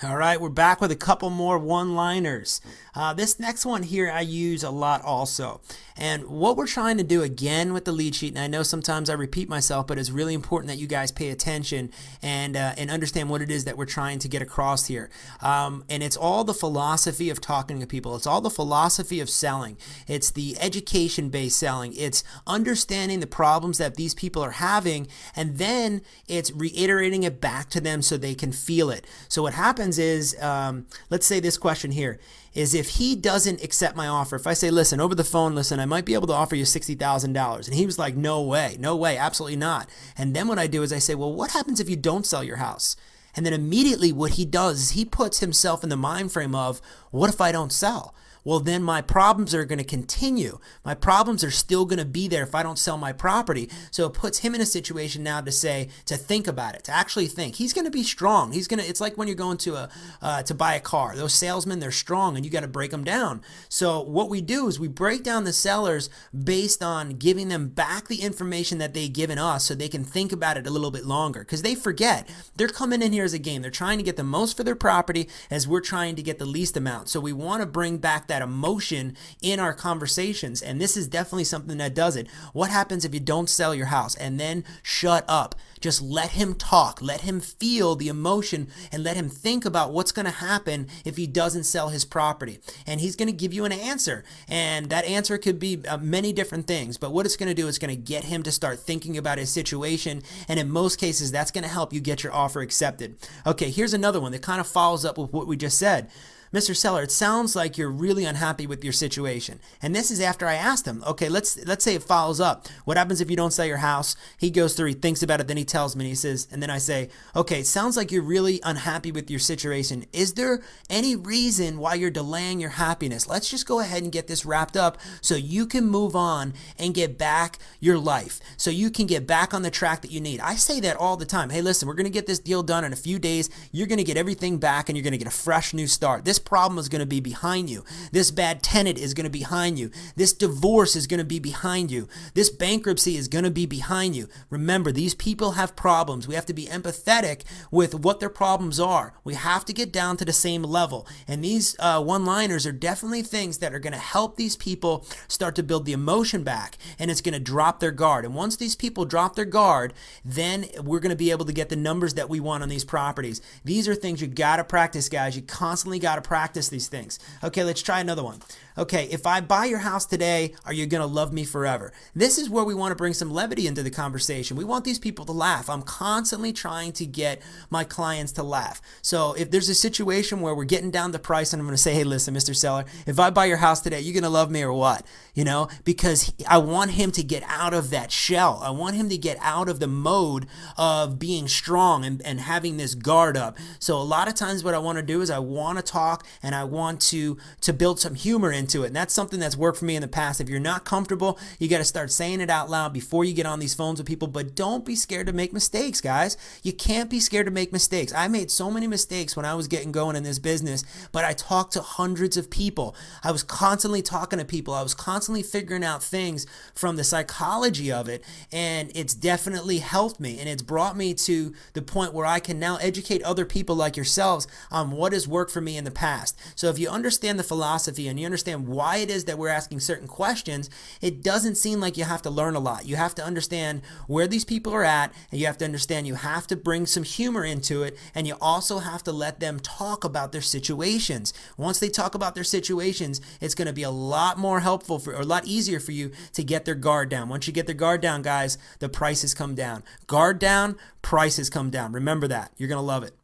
All right, we're back with a couple more one-liners. This next one here I use a lot also. And what we're trying to do again with the lead sheet, and I know sometimes I repeat myself, but it's really important that you guys pay attention and understand what it is that we're trying to get across here. And it's all the philosophy of talking to people. It's all the philosophy of selling. It's the education-based selling. It's understanding the problems that these people are having, and then it's reiterating it back to them so they can feel it. So what happens is, let's say this question here is, if he doesn't accept my offer, if I say, listen, over the phone, listen, I might be able to offer you $60,000. And he was like, no way, absolutely not. And then what I do is I say, well, what happens if you don't sell your house? And then immediately what he does is he puts himself in the mind frame of, what if I don't sell? Well, then my problems are going to continue. My problems are still going to be there if I don't sell my property. So it puts him in a situation now to think about it, to actually think. He's going to be strong. It's like when you're going to buy a car. Those salesmen, they're strong and you got to break them down. So what we do is we break down the sellers based on giving them back the information that they've given us so they can think about it a little bit longer, because they forget. They're coming in here as a game. They're trying to get the most for their property as we're trying to get the least amount. So we want to bring back that emotion in our conversations, and this is definitely something that does it. What happens if you don't sell your house? And then shut up. Just let him talk, let him feel the emotion, and let him think about what's going to happen if he doesn't sell his property. And he's going to give you an answer, and that answer could be many different things, but what it's going to do is going to get him to start thinking about his situation, and in most cases that's going to help you get your offer accepted. Okay, here's another one that kind of follows up with what we just said. Mr. Seller, it sounds like you're really unhappy with your situation. And this is after I asked him, okay, let's say it follows up. What happens if you don't sell your house? He goes through, he thinks about it, then he tells me, and he says, and then I say, okay, it sounds like you're really unhappy with your situation. Is there any reason why you're delaying your happiness? Let's just go ahead and get this wrapped up so you can move on and get back your life, so you can get back on the track that you need. I say that all the time. Hey, listen, we're going to get this deal done in a few days. You're going to get everything back and you're going to get a fresh new start. This problem is going to be behind you. This bad tenant is going to be behind you. This divorce is going to be behind you. This bankruptcy is going to be behind you. Remember, these people have problems. We have to be empathetic with what their problems are. We have to get down to the same level. And these one-liners are definitely things that are going to help these people start to build the emotion back, and it's going to drop their guard. And once these people drop their guard, then we're going to be able to get the numbers that we want on these properties. These are things you got to practice, guys. You constantly got to practice these things. Okay, let's try another one. Okay, if I buy your house today, are you going to love me forever? This is where we want to bring some levity into the conversation. We want these people to laugh. I'm constantly trying to get my clients to laugh. So if there's a situation where we're getting down the price and I'm going to say, hey, listen, Mr. Seller, if I buy your house today, you going to love me or what? You know, because I want him to get out of that shell. I want him to get out of the mode of being strong and having this guard up. So a lot of times what I want to do is I want to talk and I want to build some humor into it. And that's something that's worked for me in the past. If you're not comfortable, you got to start saying it out loud before you get on these phones with people. But don't be scared to make mistakes, guys. You can't be scared to make mistakes. I made so many mistakes when I was getting going in this business, but I talked to hundreds of people. I was constantly talking to people. I was constantly figuring out things from the psychology of it, and it's definitely helped me, and it's brought me to the point where I can now educate other people like yourselves on what has worked for me in the past. So if you understand the philosophy and you understand why it is that we're asking certain questions, it doesn't seem like you have to learn a lot. You have to understand where these people are at, and you have to understand you have to bring some humor into it, and you also have to let them talk about their situations. Once they talk about their situations, it's going to be a lot more helpful or a lot easier for you to get their guard down. Once you get their guard down, guys, the prices come down. Guard down, prices come down. Remember that. You're going to love it.